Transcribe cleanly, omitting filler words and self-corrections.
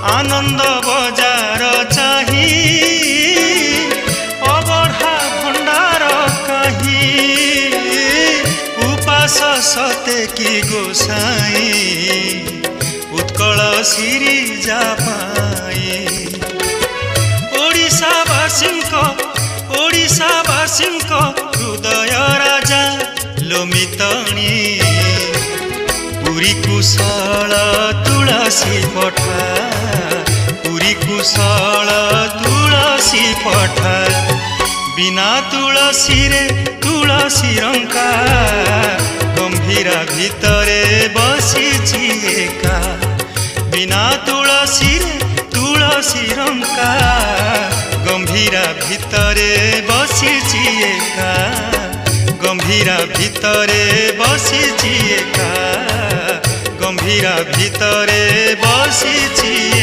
आनंद बजार चाही अबढ़ा भंडार कही उपास सते की गोसाई उत्कल सिरी जा पाई ओडिशावासी हृदय राजा लोमितणी पुरी कुशल तुलसी पठा पुरी कुशल तुलसी पठा बिना तुलसी रे तुलसी रंका गंभीरा भितरे बसिछि एका बिना तुलसी रे तुलसी रंका गंभीरा भितरे बसिछि एका गंभीरा भितरे बसिछि एका गंभीरा भितरे बसिछि।